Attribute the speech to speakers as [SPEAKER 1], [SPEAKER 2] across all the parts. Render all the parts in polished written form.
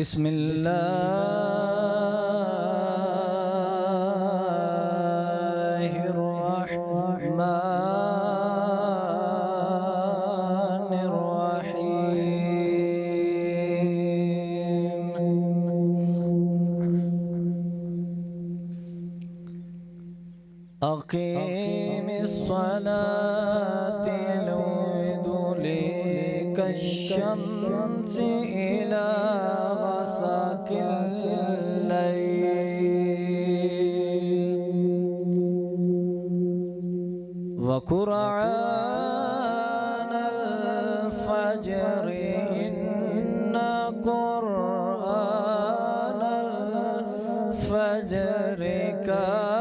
[SPEAKER 1] بسم الله الرحمن الرحيم. أقيم الصلاة لدلوك الشمس إلى غسق الليل وقرآن الفجر إن قرآن الفجر كان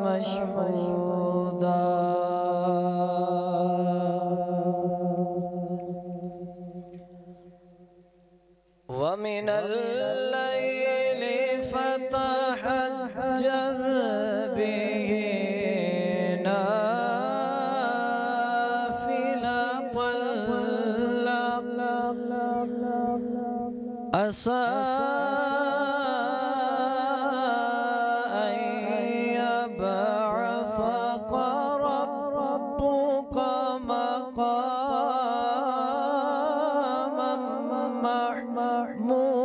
[SPEAKER 1] مشهودا ومن الليل فتهجد به نافلة لك عسى أن يبعثك ربك مقاما محمودا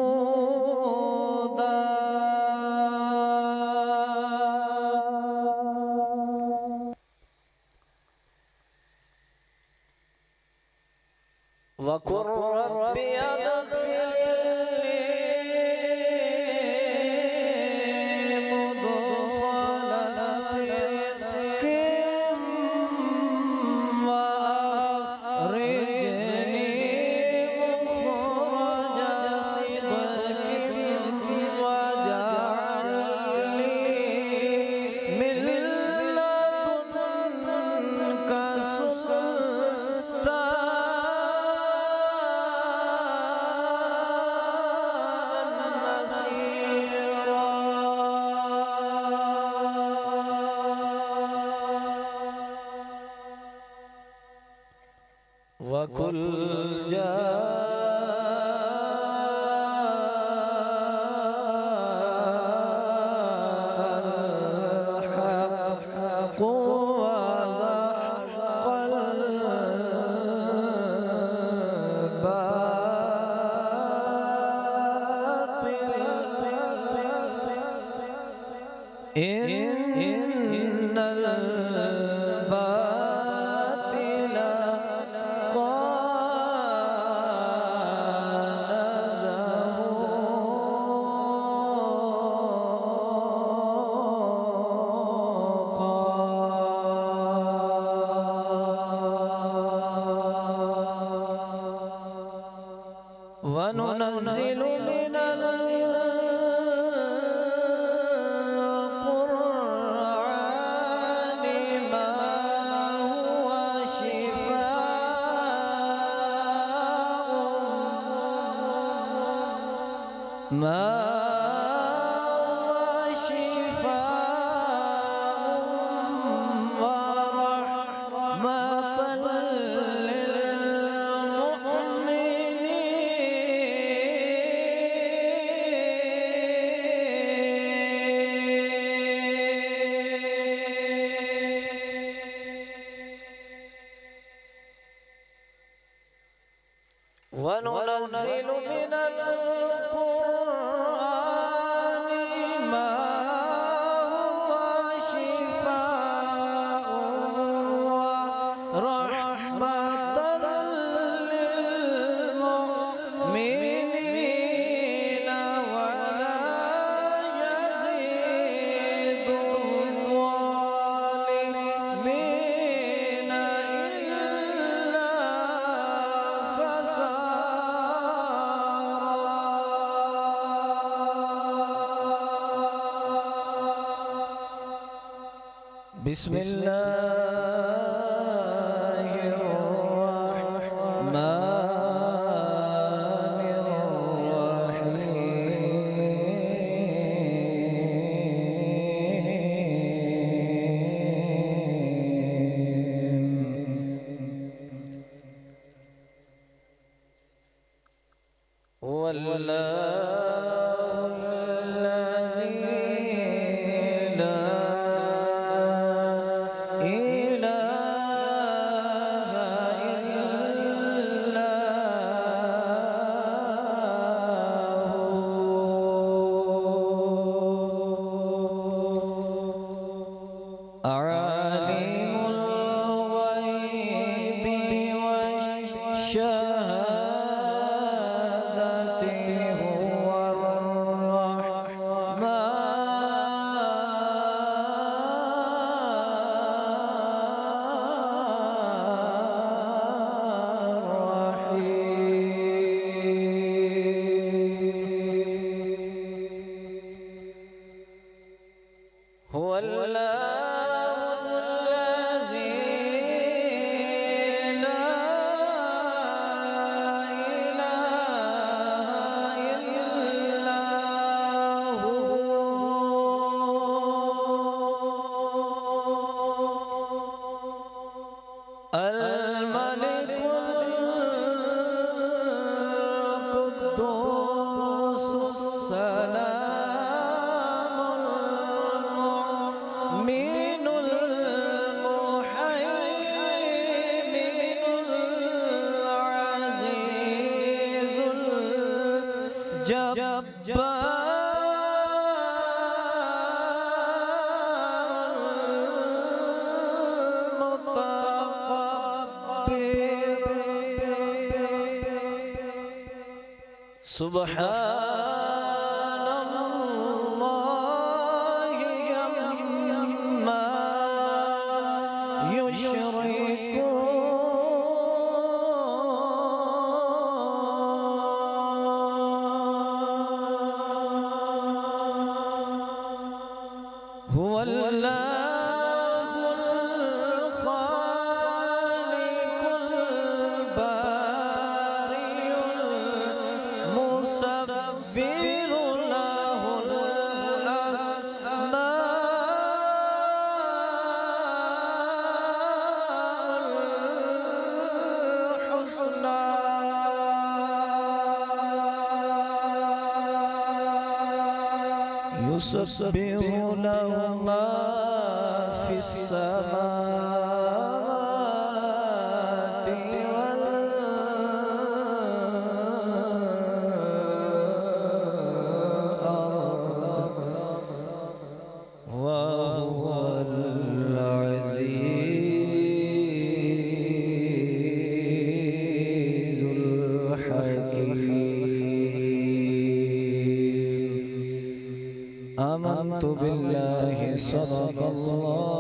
[SPEAKER 1] وقل ربي أدخلني مدخل صدق وأخرجني مخرج صدق واجعل لي من لدنك سلطانا نصيرا. وقل الحق وزهق الباطل إن الباطل كان زهوقا. وننزل من القرآن ما هو شفاء ورحمة للمؤمنين. وننزل من القرآن ما هو شفاء ورحمة للمؤمنين ولا يزيد الظالمين إلا خسارا. بسم الله الرحمن الرحيم. ، ، ، ، ، ، ، ، ، ، ، ، ، ، ، ، ، ، ، ، ، ، ، ، ، ، ، ، ، ، ، ، ، ، ، هو الله الذي لا إله إلا هو الملك القدوس السلام المؤمن المهيمن العزيز الجبار سبحان الله عما يشركون هو الله الخالق البارئ المصبر له الأسماء الحسنى يسبح له ما في السماوات والأرض وهو العزيز الحكيم آمنت بالله صدق الله